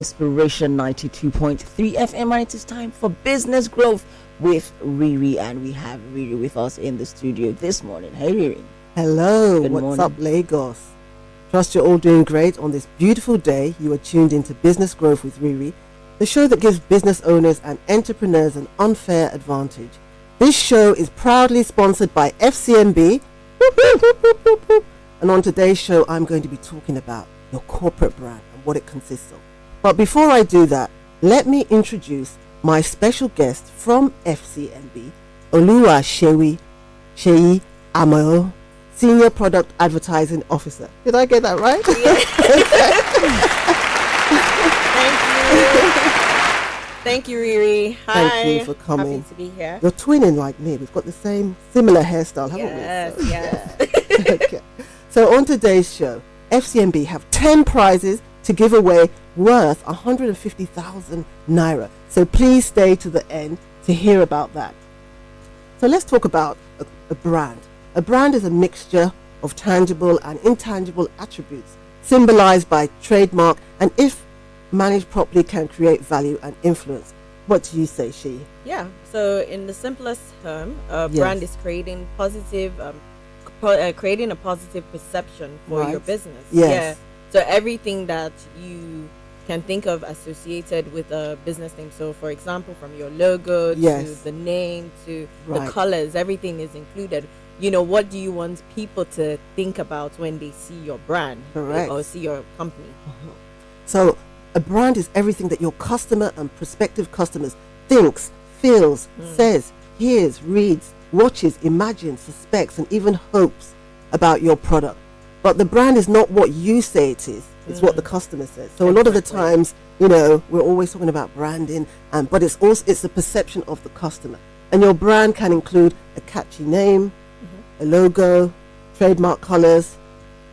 Inspiration 92.3 FM, and it is time for business growth with RiRi, and we have RiRi with us in the studio this morning. Hey RiRi. Hello, Good what's morning. up, Lagos? Trust you're all doing great on this beautiful day. You are tuned into Business Growth with RiRi, the show that gives business owners and entrepreneurs an unfair advantage. This show is proudly sponsored by FCMB. And on today's show, I'm going to be talking about your corporate brand and what it consists of. But before I do that, let me introduce my special guest from FCMB, Oluwa Sheyi Amo, Senior Product Advertising Officer. Did I get that right? Yeah. Thank you, RiRi. Hi. Thank you for coming. Happy to be here. You're twinning like me. We've got the similar hairstyle, haven't Yes, we? yes. Okay. So on today's show, FCMB have 10 prizes to give away worth 150,000 naira. So please stay to the end to hear about that. So let's talk about a brand. A brand is a mixture of tangible and intangible attributes symbolized by trademark, and if managed properly can create value and influence. What do you say, She? Yeah. So in the simplest term, Yes. brand is creating positive, creating a positive perception for your Right. business. Yes. Yeah. So everything that you can think of associated with a business name. So for example, from your logo Yes. to the name to Right. the colors, everything is included. You know, what do you want people to think about when they see your brand Correct. or see your company? So a brand is everything that your customer and prospective customers thinks, feels, says, hears, reads, watches, imagines, suspects, and even hopes about your product. But the brand is not what you say it is, it's what the customer says. So a lot of the Exactly. times, we're always talking about branding, but it's the perception of the customer. And your brand can include a catchy name, a logo, trademark colors,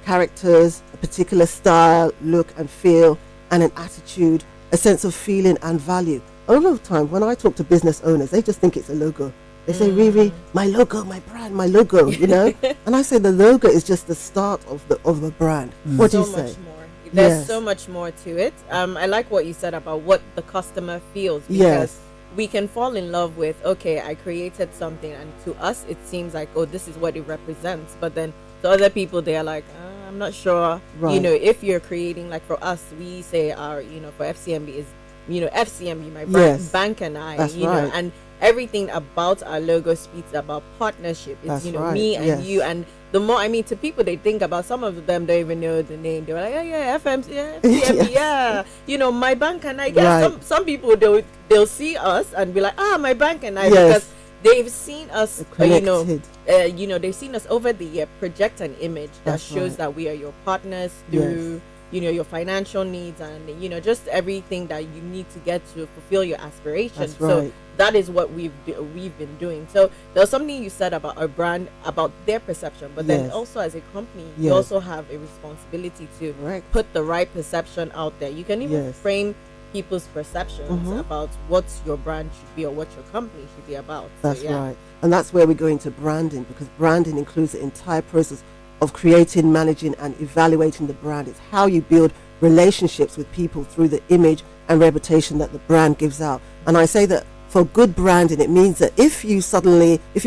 characters, a particular style, look and feel, and an attitude, a sense of feeling and value. A lot of the time when I talk to business owners, they just think it's a logo. They say, RiRi, my logo, my brand, my logo, And I say the logo is just the start of the brand. What do you So say? much more. There's Yes. so much more to it. I like what you said about what the customer feels, because Yes. we can fall in love with, okay, I created something, and to us it seems like, oh, this is what it represents. But then to other people, they are like, I'm not sure. Right. If you're creating, like for us, we say our, for FCMB is, FCMB, my brand, Yes. bank and I, That's right. and everything about our logo speaks about partnership. It's, That's right. me and Yes. you. And the more, to people, they think about, some of them don't even know the name. They're like, yeah, FMC, yeah, FCMB, yeah. My bank and I. Yeah, Right. some people, they'll see us and be like, my bank and I, Yes. because they've seen us, Connected. they've seen us over the year project an image that That's shows right. that we are your partners through, your financial needs, and, just everything that you need to get to fulfill your aspirations. That's So right. that is what we've been doing. So there's something you said about our brand, about their perception, but then Yes. also as a company, Yes. you also have a responsibility to Correct. put the right perception out there. You can even Yes. frame people's perceptions about what your brand should be or what your company should be about. That's so, yeah. right. And that's where we go into branding, because branding includes the entire process of creating, managing, and evaluating the brand. It's how you build relationships with people through the image and reputation that the brand gives out. And I say that for good branding, it means that if you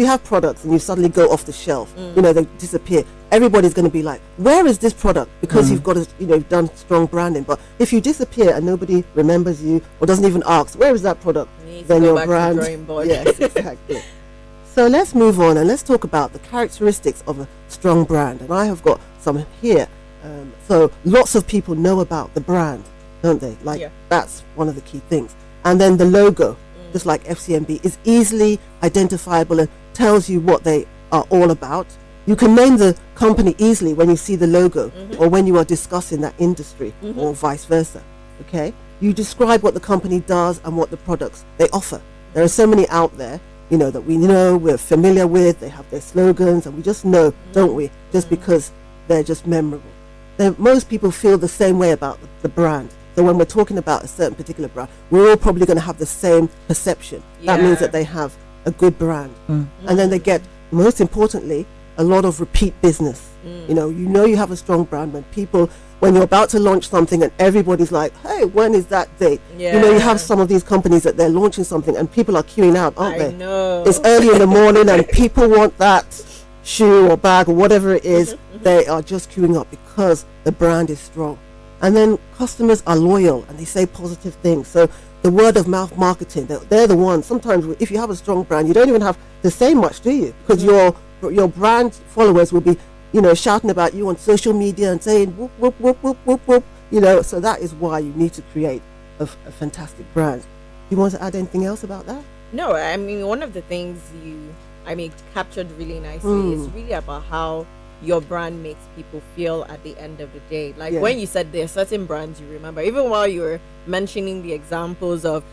have products and you suddenly go off the shelf, they disappear, everybody's going to be like, where is this product? Because you've got done strong branding. But if you disappear and nobody remembers you or doesn't even ask, where is that product? You need to Then go your back to brand. the drawing board. Yes, exactly. So let's move on and let's talk about the characteristics of a strong brand. And I have got some here. So lots of people know about the brand, don't they? That's one of the key things. And then the logo, just like FCMB, is easily identifiable and tells you what they are all about. You can name the company easily when you see the logo or when you are discussing that industry or vice versa. Okay? You describe what the company does and what the products they offer. There are so many out there, that we know, we're familiar with, they have their slogans, and we just know, don't we? Just because they're just memorable. Most people feel the same way about the brand. So when we're talking about a certain particular brand, we're all probably going to have the same perception. That means that they have a good brand. And then they get, most importantly, a lot of repeat business. You have a strong brand when people when you're about to launch something and everybody's like, hey, when is that date? Yeah. You know, you have some of these companies that they're launching something and people are queuing out, aren't they? I know. It's early in the morning and people want that shoe or bag or whatever it is. They are just queuing up because the brand is strong. And then customers are loyal and they say positive things. So the word of mouth marketing, they're the ones. Sometimes if you have a strong brand, you don't even have to say much, do you? Because your brand followers will be, you know, shouting about you on social media and saying whoop, whoop, whoop, whoop, whoop, whoop. You know, so that is why you need to create a fantastic brand. You want to add anything else about that? No, I mean, one of the things captured really nicely is really about how your brand makes people feel at the end of the day. Like when you said there are certain brands you remember, even while you were mentioning the examples of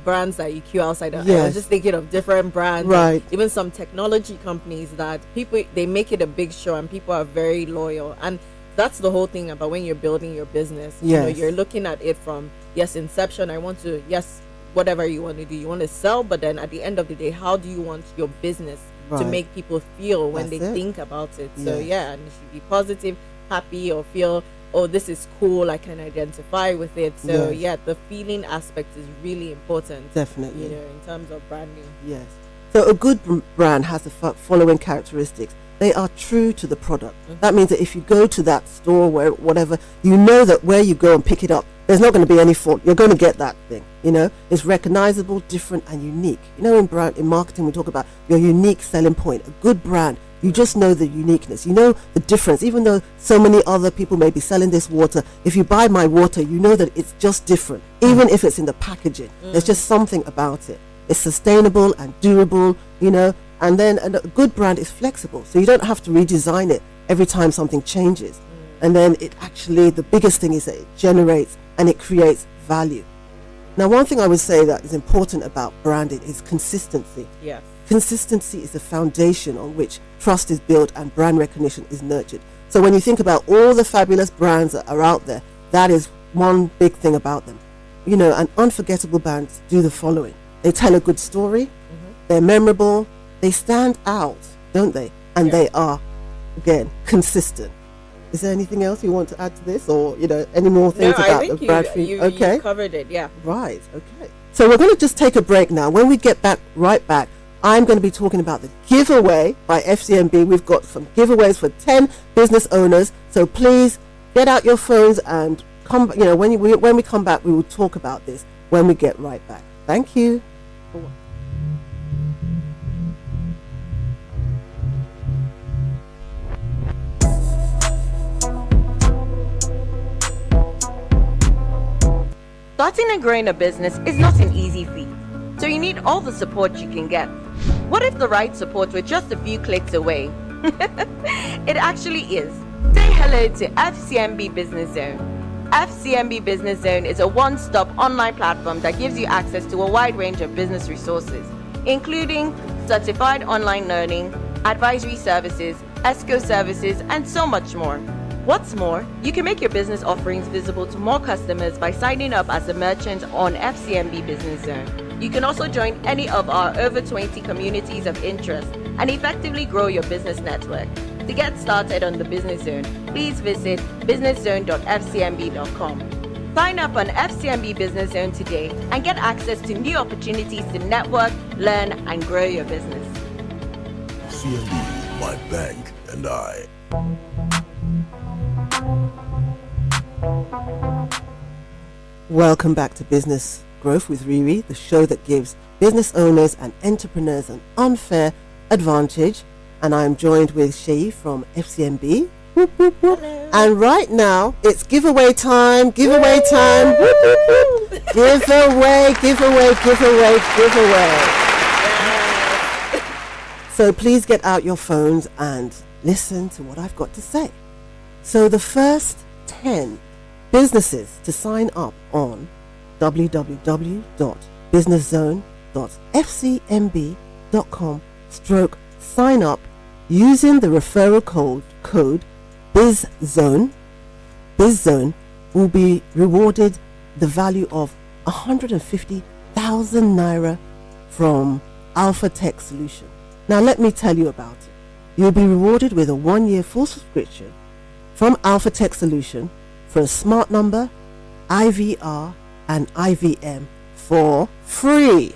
brands that you queue outside, I was just thinking of different brands, right? Even some technology companies that people, they make it a big show and people are very loyal. And that's the whole thing about when you're building your business. You know, you're looking at it from inception. Whatever you want to do, you want to sell, but then at the end of the day, how do you want your business to make people feel when they think about it? So and it should be positive, happy, or feel, oh, this is cool, I can identify with it. So the feeling aspect is really important. Definitely. You know, in terms of branding. Yes. So a good brand has the following characteristics. They are true to the product. That means that if you go to that store, whatever, you know that where you go and pick it up, there's not going to be any fault. You're going to get that thing. You know, it's recognizable, different, and unique. You know, in marketing, we talk about your unique selling point. A good brand, you just know the uniqueness. You know the difference. Even though so many other people may be selling this water, if you buy my water, you know that it's just different. Even if it's in the packaging, there's just something about it. It's sustainable and durable, you know. And then a good brand is flexible, so you don't have to redesign it every time something changes. And then it actually, the biggest thing is that it generates and it creates value. Now, one thing I would say that is important about branding is consistency. Yes. Consistency is the foundation on which trust is built and brand recognition is nurtured. So when you think about all the fabulous brands that are out there, that is one big thing about them. You know, and unforgettable brands do the following. They tell a good story, they're memorable, they stand out, don't they? And they are, again, consistent. Is there anything else you want to add to this, or, you know, any more things about the brand? You covered it, Right, okay. So we're going to just take a break now. When we get right back, I'm going to be talking about the giveaway by FCMB. We've got some giveaways for 10 business owners. So please get out your phones and come. You know, when we come back, we will talk about this when we get right back. Thank you. Starting and growing a business is not an easy feat, so you need all the support you can get. What if the right support were just a few clicks away? It actually is. Say hello to FCMB Business Zone. FCMB Business Zone is a one-stop online platform that gives you access to a wide range of business resources, including certified online learning, advisory services, ESCO services, and so much more. What's more, you can make your business offerings visible to more customers by signing up as a merchant on FCMB Business Zone. You can also join any of our over 20 communities of interest and effectively grow your business network. To get started on the Business Zone, please visit businesszone.fcmb.com. Sign up on FCMB Business Zone today and get access to new opportunities to network, learn, and grow your business. FCMB, my bank and I. Welcome back to Business Growth with RiRi, the show that gives business owners and entrepreneurs an unfair advantage. And I'm joined with Shay from FCMB. Whoop, whoop, whoop. And right now, it's giveaway time. Giveaway time. Whoop, whoop, whoop. Giveaway. So please get out your phones and listen to what I've got to say. So the first 10 businesses to sign up on www.businesszone.fcmb.com/sign up using the referral code BizZone will be rewarded the value of 150,000 naira from Alpha Tech Solution. Now let me tell you about it. You'll be rewarded with a 1-year full subscription from Alpha Tech Solution for a smart number, IVR, and IVM for free.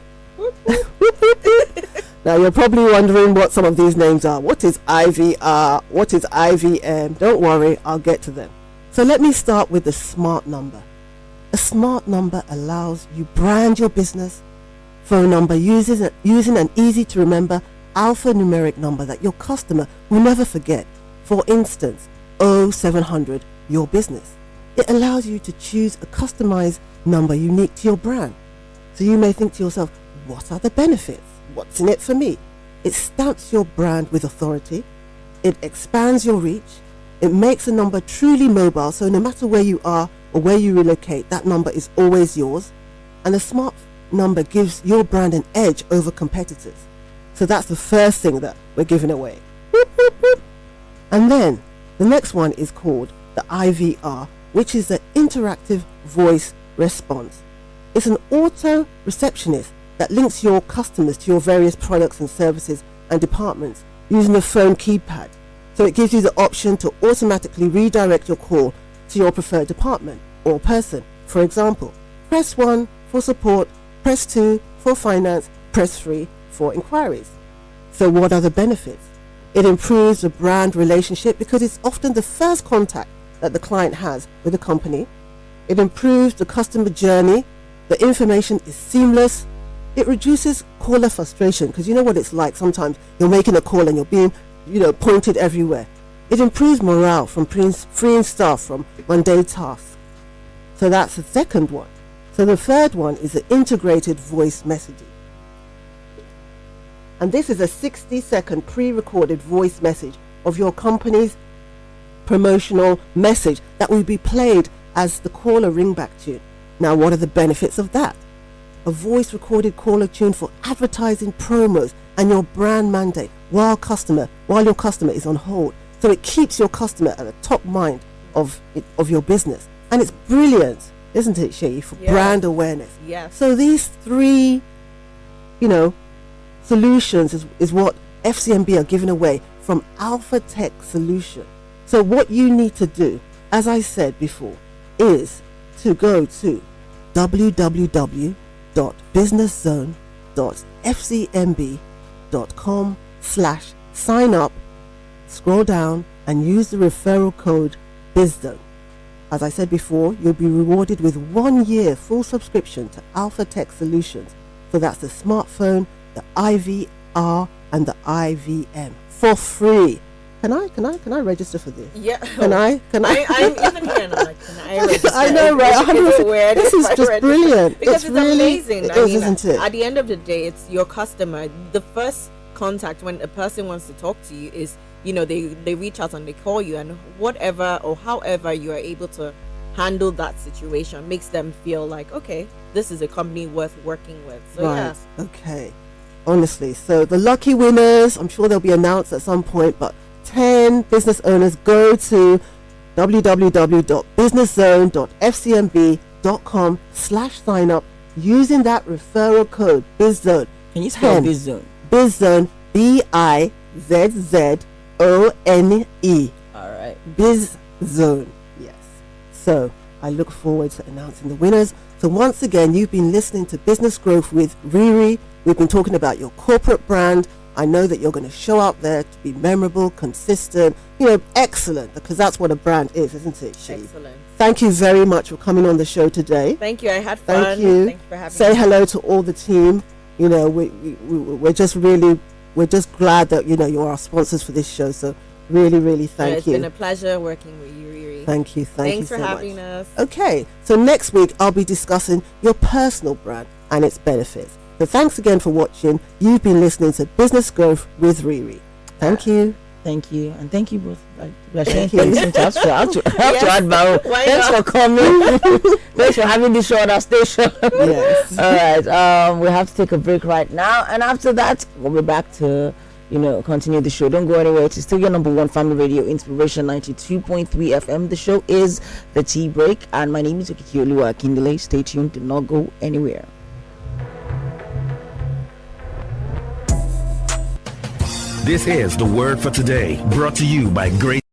Now you're probably wondering what some of these names are. What is IVR? What is IVM? Don't worry, I'll get to them. So let me start with the smart number. A smart number allows you brand your business phone number using an easy to remember alphanumeric number that your customer will never forget. For instance, 0700 your business. It allows you to choose a customized number unique to your brand. So you may think to yourself, what are the benefits? What's in it for me? It stamps your brand with authority. It expands your reach. It makes a number truly mobile, so no matter where you are or where you relocate, that number is always yours. And a smart number gives your brand an edge over competitors. So that's the first thing that we're giving away. And then the next one is called the IVR, which is the interactive voice response. It's an auto receptionist that links your customers to your various products and services and departments using a phone keypad. So it gives you the option to automatically redirect your call to your preferred department or person. For example, press 1 for support, press 2 for finance, press 3 for inquiries. So what are the benefits? It improves the brand relationship because it's often the first contact that the client has with the company. It improves the customer journey. The information is seamless. It reduces caller frustration because you know what it's like. Sometimes you're making a call and you're being, pointed everywhere. It improves morale from freeing staff from mundane tasks. So that's the second one. So the third one is the integrated voice messaging. And this is a 60-second pre-recorded voice message of your company's promotional message that will be played as the caller ringback tune. Now, what are the benefits of that? A voice recorded caller tune for advertising promos and your brand mandate while your customer is on hold. So it keeps your customer at the top mind of your business. And it's brilliant, isn't it, Shay, for brand awareness? Yes. So these three, solutions is what FCMB are giving away from Alpha Tech Solution. So what you need to do, as I said before, is to go to www.businesszone.fcmb.com/sign up, scroll down and use the referral code BizZone. As I said before, you'll be rewarded with 1 year full subscription to Alpha Tech Solutions. So that's the smartphone, the IVR and the IVM for free. Can I register for this? Yeah. Can I? I'm even here now. Like, can I register? I know, right? This is just brilliant. Because it's really amazing. It is, isn't it? At the end of the day, it's your customer. The first contact when a person wants to talk to you is, they reach out and they call you, and whatever or however you are able to handle that situation makes them feel like, okay, this is a company worth working with. So right. Yes. Okay. Honestly, so the lucky winners, I'm sure they'll be announced at some point, but 10 business owners go to www.businesszone.fcmb.com/sign up using that referral code BizZone. Can you spell BizZone? BizZone, BIZZONE. All right. BizZone. Yes. So I look forward to announcing the winners. So once again, you've been listening to Business Growth with RiRi. We've been talking about your corporate brand. I know that you're going to show up there to be memorable, consistent, excellent, because that's what a brand is, isn't it, She? Excellent. Thank you very much for coming on the show today. Thank you. I had fun. Thank you. Thank you for having Say me. hello to all the team. We're just glad that, you're our sponsors for this show. So really, really thank you. It's been a pleasure working with you, RiRi. Thank you. Thanks so for much. having us. Okay. So next week, I'll be discussing your personal brand and its benefits. So thanks again for watching. You've been listening to Business Growth with RiRi. Thank you. Thank you. And thank you both. Thank you. Thanks for coming. Thanks for having this show on our station. Yes. All right. We have to take a break right now. And after that, we'll be back to, continue the show. Don't go anywhere. It's still your number one family radio, Inspiration 92.3 FM. The show is The Tea Break. And my name is Okikioluwa Akindele. Stay tuned. Do not go anywhere. This is the word for today, brought to you by Great